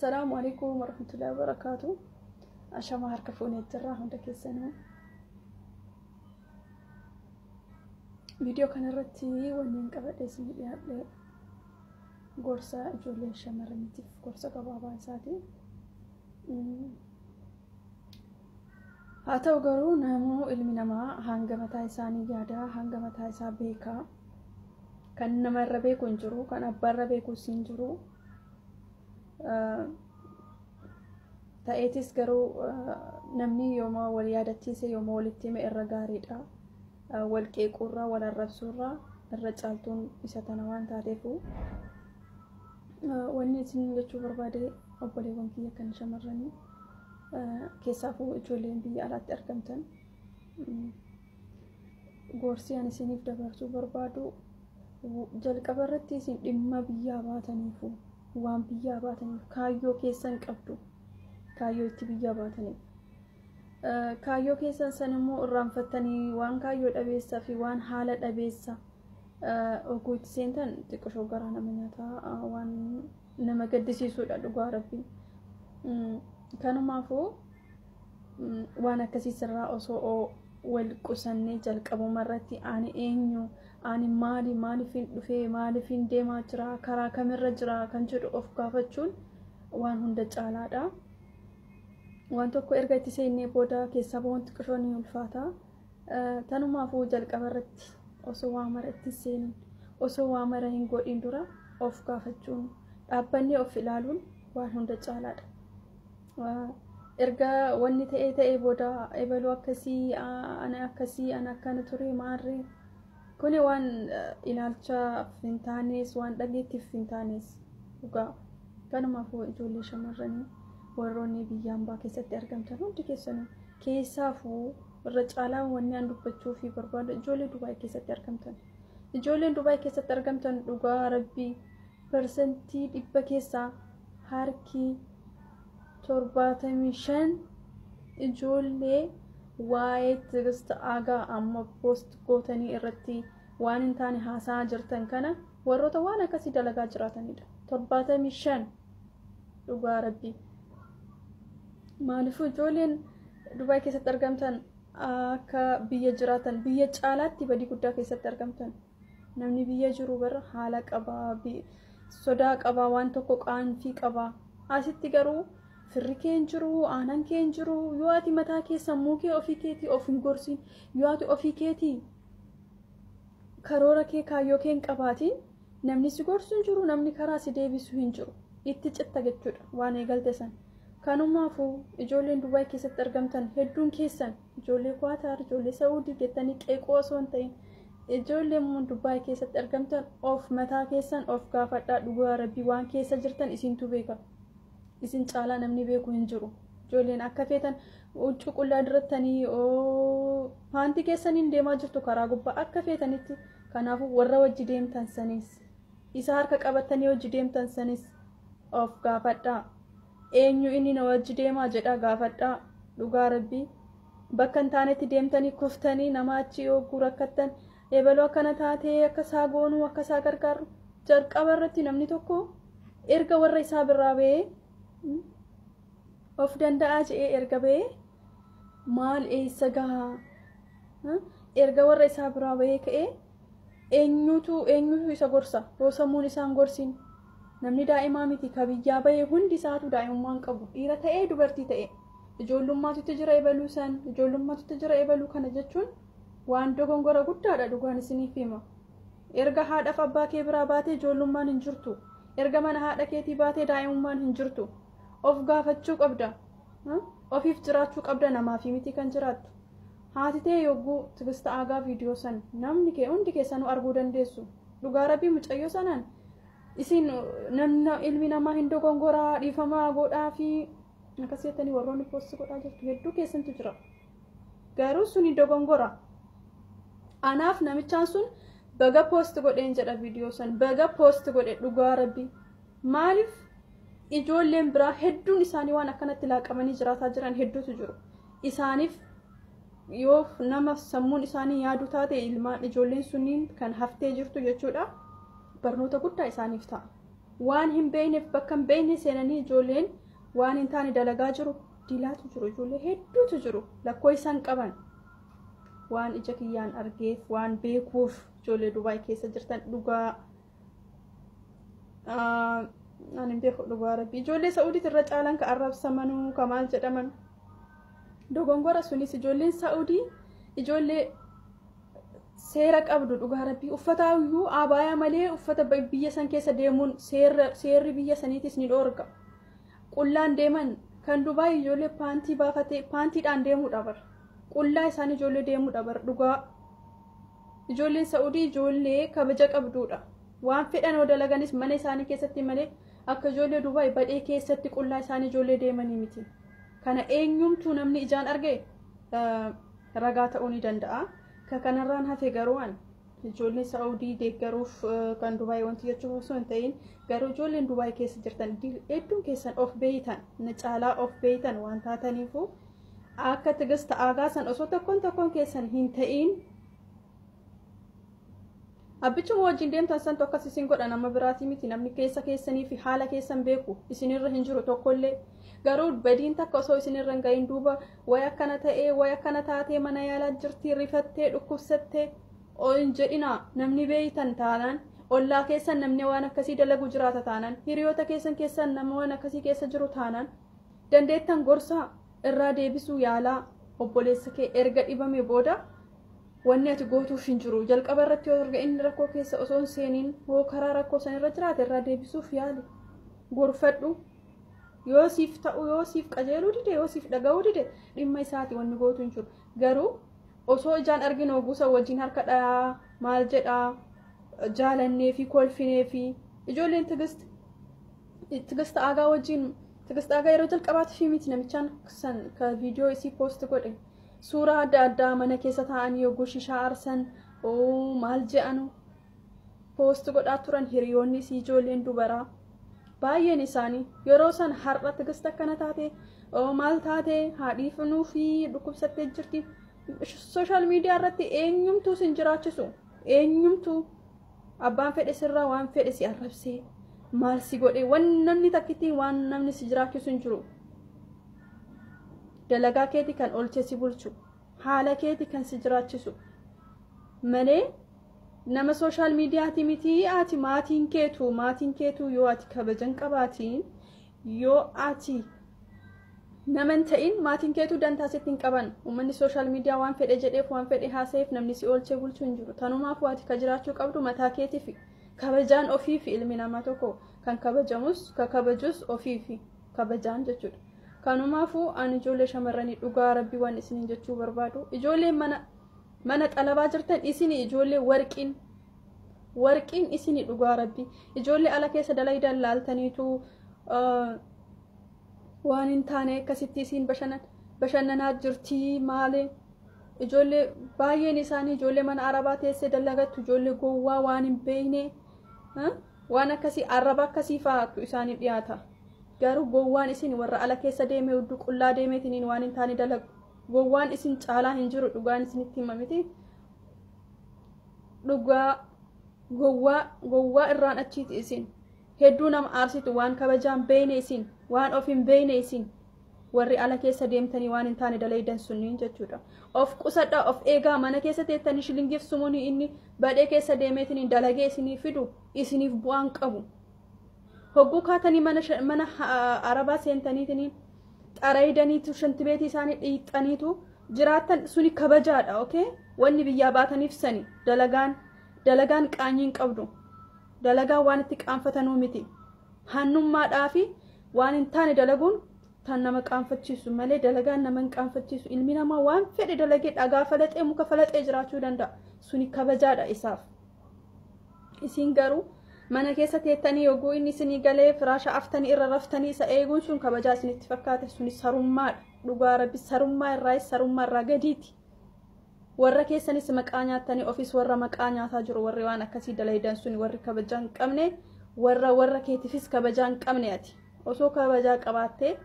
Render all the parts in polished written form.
السلام عليكم ورحمة الله وبركاته. عشان ما هركفوني الجراح عندك السنة فيديو كان الرتي ونين قبل اسمي لي قرصة جولي شمرنتي في قرصة قبابا ساتي هاتو قرو نامو المنما هانغمتا إساني جادا هانغمتا إسا بيكا كان نمر بيكو انجرو كان أبار بيكو سنجرو ta'eetis garuu namni yooma wal yaadachiise yooma walitti hime irra gaariidha. Wal qeequurraa wal arrabsuurraa irra caaltuun isa tana waan taateefu wanni isin jechuu barbaade obboleewwan kiyya kan shamarranii keessaafuu ijoolleen biyya alaatti argamtan gorsi ani isiniif dabarsuu barbaadu jalqaba irratti isin dhimma biyyaa baataniifu waan biyyaa baataniif kaayyoo keessan qabdu. Kaayyoo itti biyya baatanii kaayyoo keessan san immoo irraanfattanii waan kaayyoo dhabeessaa fi waan haala dhabeessa oguu itti seentan xiqqoo garaa nama nyaataa waan nama gaddisiisuudha dhugaa rabbi. Kanumaafuu waan akkasii sirraa osoo wal qusannee jalqabuma irratti ani eenyu ani maaliifin dhufee maaliifin deemaa jira karaa kamirra jira kan jedhu of gaafachuun waan hunda caalaadha. Waan tokko erga itti seennee booda keessa boonti qishoonni ulfaata. Tanumaafuu jalqaba irratti osoo waa mara itti seenin osoo waa mara hin godhin dura of gaafachuun dhaabbannee of ilaaluun waan hunda caalaadha. Erga wanni ta'ee booda ebaluu akkasii ana akkana ture maarree kuni waan ilaalcha hin taanes waan dhageettiif hin taanes dhugaa. Kanumaafuu ijoollee shamarranii warroonni biyyaan baa keessatti argamtan hundi keessanuu keessaafuu irra caalaa wanni aan dubbachuu fi barbaadu ijoollee Dubaay keessatti argamtan. Ijoolleen Dubaay keessatti argamtan dhugaa rabbii persentii 100 keessaa harki 75 ijoollee waa'ee Tigist Aagaa amma post gootanii irratti waan hin taane haasaa jirtan kana warroota waan akkasii dalagaa jiraatanidha. 75 dhugaa rabbii. Maaliifuu ijoolleen Dubaay keessatti argamtan akka biyya jiraatan biyya caalaatti badii guddaa keessatti argamtan. Namni biyya jiru bara haala qabaa sodaa qabaa waan tokko qaanfii qabaa. Asitti garuu firri kee hin jiru aanan kee hin jiru yoo ati mataa kee sammuu kee ofii keetii of hin gorsin yoo ati ofii keetii karoora kee kaayyoo kee hin qabaatiin namni si gorsu hin jiru namni karaa si deebisu hin jiru itti citta jechuudha waan eegalte san. Kanumaafuu ijoolleen Dubaay keessatti argamtan hedduun keessan ijoollee Qaataar ijoollee Saawudii jettanii qeeqoo osoo hin ta'in ijoolleen Dubaay keessatti argamtan of mataa keessan of gaafadhaa dhugaa rabbii waan keessa jirtan isintu beeka. Isin caalaa namni beeku hin jiru. Ijoolleen akka feetan huccuu qullaa dirattanii paantii keessaniin deemaa jirtu karaa gubbaa akka feetanitti. Kanaafuu warra wajji deemtan sanis isa harka qabattanii wajji deemtan sanis of gaafadhaa. Eenyu inni na wajji deemaa jedha gaafadhaa dhugaa rabbii. Bakka hin taanetti deemtanii kuftanii nama achi yoo rakkattan ebaloo akkana taatee akka isaa goonuu akka isaa gargaaru jalqaba irratti namni tokko erga warra isaa biraa ba'ee of danda'aa jedhee erga ba'ee maal eessa gahaa erga warra isaa biraa ba'ee ka'ee eenyutu isa gorsa yoo sammuun isaan gorsin. Namni daa'imaa miti ka biyyaa bahee hundi isaatu daa'imummaan qabu dhiira ta'ee dubartii ta'ee ijoollummaatutti jira ebaluu san ijoollummaatutti jira ebaluu kana jechuun waan dogongora guddaadha dhugaan isiniif hima. Erga haadhaaf abbaa kee biraa baatee ijoollummaan hin jirtu erga mana haadha keetii baatee daa'imummaan hin jirtu of gaafachuu qabda ofiif jiraachuu qabda namaafi miti kan jiraattu. Haati ta'e yogguu Tigist Aagaa viidiyoo san namni kee hundi keessanuu arguu dandeessu dhugaa rabbii mucayyoo sanaan. Isin ilmi namaa hin dogongoraa dhiifamaa godhaa fi akkasitti warroonni post godhaa jirtu hedduu keessantu jira. Garuu sun hin dogongora. Anaaf namichaan sun baga post godheen jedha viidiyoo san baga post godhe dhugaa rabbii. Maaliif ijoolleen biraa hedduun isaanii waan akkanatti laaqamanii jiraataa jiran hedduutu jiru. Isaaniif yoo nama sammuun isaanii yaadu taate ilmaan ijoolleen sunniin kan haftee jirtu jechuudha. Barnoota guddaa isaaniif ta'a. waan hin beekneef bakka hin beekne seenanii ijoolleen waan hin taane dalagaa jiru. Diilaatu jiru, ijoollee hedduutu jiru lakkoo isaan qaban. Waan ija kiyyaan argeef waan beekuuf ijoollee Dubaay keessa jirtan dhugaa ani beeku dhugaa rabbi. Ijoollee Saa'udiit irra caalan ka arrabsamanuu ka maal jedhaman dogongora sunis ijoolleen Saa'udii ijoollee seera qabdu dhugaa rabbi. Uffata iyyuu abaayaa malee uffata biyya san keessa deemuun seerri biyya saniitis ni dhoorga. Qullaan deeman kan Dubaay ijoollee paantii baafatee paantiidhaan deemuudha bar. Qullaa isaan ijoollee deemuudha bar dhugaa. Ijoolleen Saa'udii ijoollee kabaja qabduudha. Waan fedhan oo dalaganis mana isaanii keessatti malee akka ijoollee Dubaay badhee keessatti qullaa isaanii ijoollee deemanii miti. Kana eenyumtuu namni ijaan arge ragaa ta'uu ni danda'a. Kanarraan hafe garuu ijoollee Saa'udii deeggaruuf kan Dubaay wanti jechuuf osoo hin ta'in garuu ijoolleen Dubaay keessa jirtan hedduun keessan of beeytan na caalaa of beeytan waan taataniifu akka Tigist Aagaasan osoo tokkoon keessan hin ta'in abbichuma wajjin deemtan san tokkas isin godha nama biraatii miti. Namni keessanii fi haala keessan beeku isinirra hin jiru tokkollee. Garuu badiin takka osoo isinirra hin gahin duuba way akkana ta'ee way akkana taatee mana yaalaa jirtii rifattee dhukkubsattee hin jedhina. Namni beeytan taanaan ollaa keessan namni waan akkasii dalagu jiraata taanaan hiriyoota keessan nama waan akkasii keessa jiru taanaan dandeettan gorsaa irraa deebisuu yaalaa. Obboleessa kee erga dhibame booda wanni ati gootuuf hin jiru. Jalqaba irratti yoo erga inni rakkoo keessa osoo hin seeniin hoo karaa rakkoo san irra jiraate irraa deebisuuf yaali. Gorfadhu. Yoo siif ta'u yoo siif qajeeluu dide yoo siif dhaga'uu dide dhimma isaati wanni gootu hin jiru. Garuu osoo ijaan arginu oguusa wajjin harka dhayaa maal jedhaa jaalannee fi kolfinee fi ijoolleen Tigist Aagaa wajjin Tigist Aagaa yeroo jalqabaatti fi miti namichaan san ka viidiyoo isii poost godhe suuraa adda addaa mana keessa taa'anii yogguu shishaa arsan maal jedhanu poost godhaa turan hiriyoonni isii ijoolleen dubaraa baay'een isaanii yeroo san har'a Tigist akkana taate maal taate haadhiifnuu fi dhukkubsattee jirti. Social media irratti eenyumtuu sin jiraachisu eenyumtuu abbaan fedhe sirraa waan fedhe si arrabsee maal si godhe waan namni takkittiin waan namni si jiraachisu hin jiru. Dalagaa keetii kan olchee si bulchu haala keetii kan si jiraachisu malee nama social mediaati miti. Ati maatiin keetu yoo ati kabajan qabaatiin yoo ati naman ta'in maatiin keetu dantaa sitti hin qaban. Uummanni social media waan fedhe jedheef waan fedhe haasayeef namni si olchee bulchuu hin jiru. Tanumaaf ati ka jiraachuu qabdu mataa keetii fi kabajaan ofii fi ilmi namaa tokko kan kabajamus ka kabajus ofii fi kabajaan jechuudha. Kanumaafuu ani ijoollee shamarranii dhugaa rabbii waan isiniin jechuu barbaadu. Ijoolleen mana xalabaa jirtan isini ijoollee warqiin isini dhugaa rabbii. Ijoollee ala keessa dalaydaan laaltaniitu waan hin taane akkasitti isin bashannanaa jirtii maali. Ijoollee baay'een isaanii ijoollee mana arabaa teessee dalagattu ijoollee gowwaa waan hin beekne waan akkasii araba akkasii fa'aatu isaanii dhiyaata. Garuu gowwaan isin warra ala keessa deemee hudduu qullaa deemeetiniin waan hin taane dalagu. Gowwaan isin caalaa hin jiru dhugaan isinitti himamiti. Dhugaa gowwaa irraan achiiti isin. Hedduu nama aarsitu waan kabajaan beekne isin waan of hin beekne isin warri ala keessa deemtanii waan hin taane dalaydan sunniin jechuudha. Of qusadhaa of eegaa mana keessa teettanii shilingiif sumuuni inni badhee keessa deemeetiniin dalagee isinii fidu isiniif bu'aan qabu. Hogguu kaatanii mana arabaa seentaniitiniin xaraydaniitu shantibeetii isaanii dhiixaniitu jiraattan suni kabajaadha. Okay? Wanni biyyaa baataniif sani dalagaan qaanyiin qabdu. Dalagaan waan itti qaanfatanuu miti. Hannummaadhaa fi waan hin taane dalaguun tan nama qaanfachiisu malee dalagaan nama hin qaanfachiisu. Ilmi namaa waan fedhe dalagee dhagaa falaxee muka falaxee jiraachuu danda'a. Suni kabajaadha isaaf. Isin garuu mana keessa teettanii yogguu inni isinii galee firaasha aftanii irra raftanii isa eeguun sun kabajaa isinitti fakkaate. Suni sarummaadha. Dhugaa rabbi sarummaa irraa gadiiti. Warra keessanis maqaa nyaatanii ofis warra maqaa nyaataa jiru warri waan akkasii dalaydan suni warri kabajaan qabne warra keetiifis kabajaan qabne. Ati osoo kabajaa qabaattee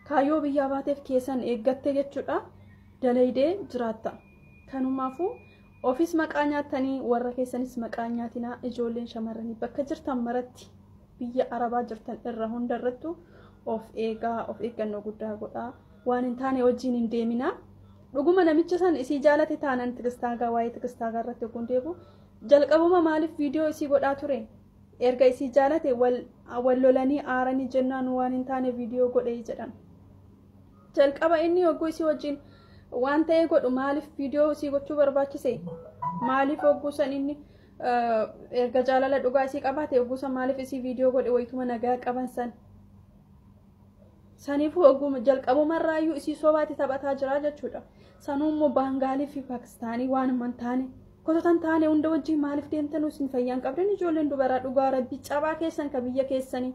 kaayyoo biyyaa baateef keessan eeggatte jechuudha dalaydee jiraatta. Kanumaafuu ofis maqaa nyaatanii warra keessanis maqaa nyaatinaa ijoolleen shamarranii bakka jirtan maratti biyya arabaa jirtan irra hundarrattu of eegaa of eeggannoo guddaa godhaa waan hin taane wajjin hin deeminaa dhuguma namicha san isii jaalate taanan tikistaagaa waa'ee tikistaagaa irratti oguun deebu jalqabuma maaliif viidiyoo isii godhaa ture erga isii jaalate wal lolanii aaranii jennaan waan hin taane viidiyoo godhee jedhan jalqaba inni oguu isii wajjin waan ta'ee godhu maaliif viidiyoo isii gochuu barbaachise maaliif oguu san inni erga jaalala dhugaa isii qabaate oguu san maaliif isii viidiyoo godhe wayituma nagaa qaban san saniifuu oguu jalqabumarraayyuu isii sobaatti taphataa jira jechuudha sanuummoo baangaalii fi paakistaanii waan hin taane kototan taane hunda wajjin maaliif deemtanuu isin fayyaan qabdan ijoolleen dubaraa dhugaa rabbii cabaa keessan ka biyya keessanii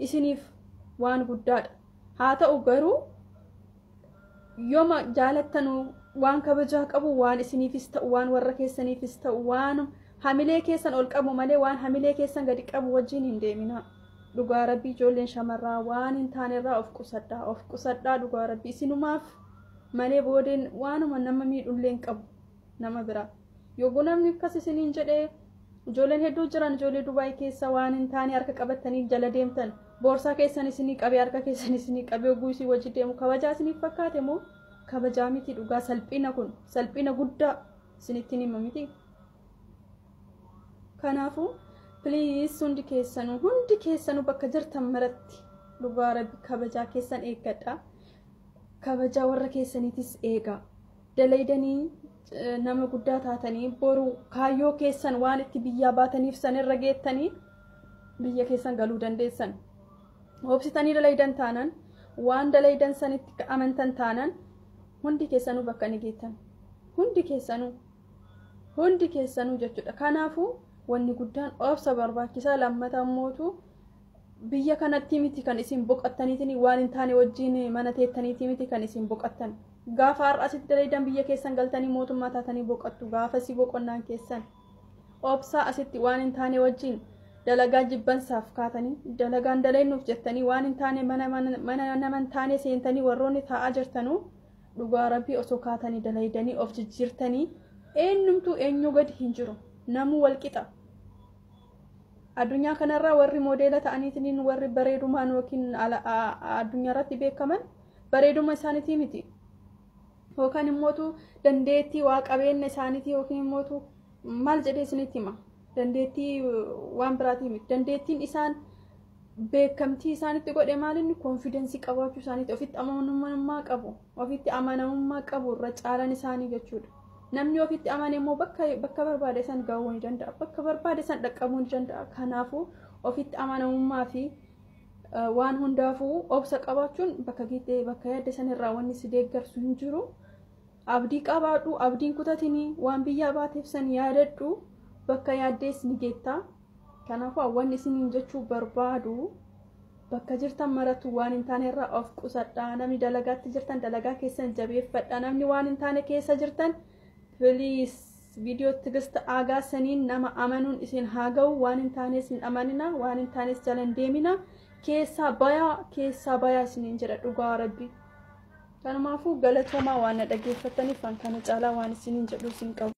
isiniif waan guddaadha haa ta'u garuu yooma jaalattanuu waan kabajaa qabu waan isiniifis ta'u waan warra keessaniifis ta'u waan hamilee keessan ol qabu malee waan hamilee keessan gadi qabu wajjin hin deeminaa dhugaa rabbii ijoolleen shamarraa waan hin taanerraa of qusadhaa dhugaa rabbii isinumaaf malee boodeen waanuma nama miidhulleen qabu nama biraa yoo namni akkas isiniin jedhee ijoolleen hedduu jiran ijoollee Dubaay keessa waan hin taane harka qabatanii jala deemtan boorsaa keessan isinii qabee harka keessan isinii qabee oguu isii wajji deemu kabajaa isiniif fakkaate moo kabajaa miti dhugaa salphina kun salphina guddaa isinitti hima miti kanaafuu please hundi keessanuu bakka jirtan maratti dhugaa rabbi kabajaa keessan eeggadha kabajaa warra keessaniitis eegaa dalaydanii nama guddaa taatanii boru kaayyoo keessan waan itti biyyaa baataniif san irra geettanii biyya keessan galuu dandeessan obsitanii dalaydan taanan waan dalaydan sanitti amantan taanan hundi keessanuu bakka ni geettan hundi keessanuu jechuudha kanaafuu wanni guddaan obsa barbaachisaa lammataan mootu biyya kanatti miti kan isin boqattaniitiin waan hin taane wajjin mana teettaniitii miti kan isin boqattan gaafa har'asitti dalaydan biyya keessan galtanii mootummaa taatanii boqattu gaafa si boqonnaan keessan obsaa asitti waan hin taane wajjin dalagaa jibbansaaf kaatanii dalagaan dalaynuuf jettanii waan hin taane mana nama hin taane seentanii warroonni taa'aa jirtanuu dhugaa rabbii osoo kaatanii dalaydanii of jijjiirtanii eenyumtuu eenyu gadi hin jiru namuu walqixa addunyaa kanarraa warri modeela ta'aniitiin warri bareedumaan yookiin addunyaa irratti beekaman bareeduma isaaniitii miti yookaan immootu dandeettii waa qabeenya isaaniitii yookiin immootu maal jedhee isinitti hima dandeettii waan biraatii miti dandeettiin isaan beekamtii isaanitti godhe maalinni konfidensii qabaachuu isaaniitti ofitti amanamummaa qabu irra caalan isaanii jechuudha namni ofitti amane immoo bakka barbaade san gahuu ni danda'a bakka barbaade san dhaqqabuu ni danda'a kanaafuu ofitti amanamummaa fi waan hundaafuu obsa qabaachuun bakka yaadde san irraa wanni si deeggarsu hin jiru abdii qabaadhu abdiin kutatinii waan biyyaa baateef san yaadadhu bakka yaaddees ni geettaa kanaafuu wanni isiniin jechuu barbaadu bakka jirtan maratu waan hin taane irraa of qusadhaa namni dalagaatti jirtan dalagaa keessan jabeeffadhaa namni waan hin taane keessa jirtan please video tigist aagaa saniin nama amanuun isin haa ga'u waan hin taanes hin amanina waan hin taanes jalan deemina keessaa bayaa isiniin jedha dhugaa rabbii kanumaafuu galatoomaa waan na dhaggeeffattaniif kana caalaa waan isiniin jedhu isin qabu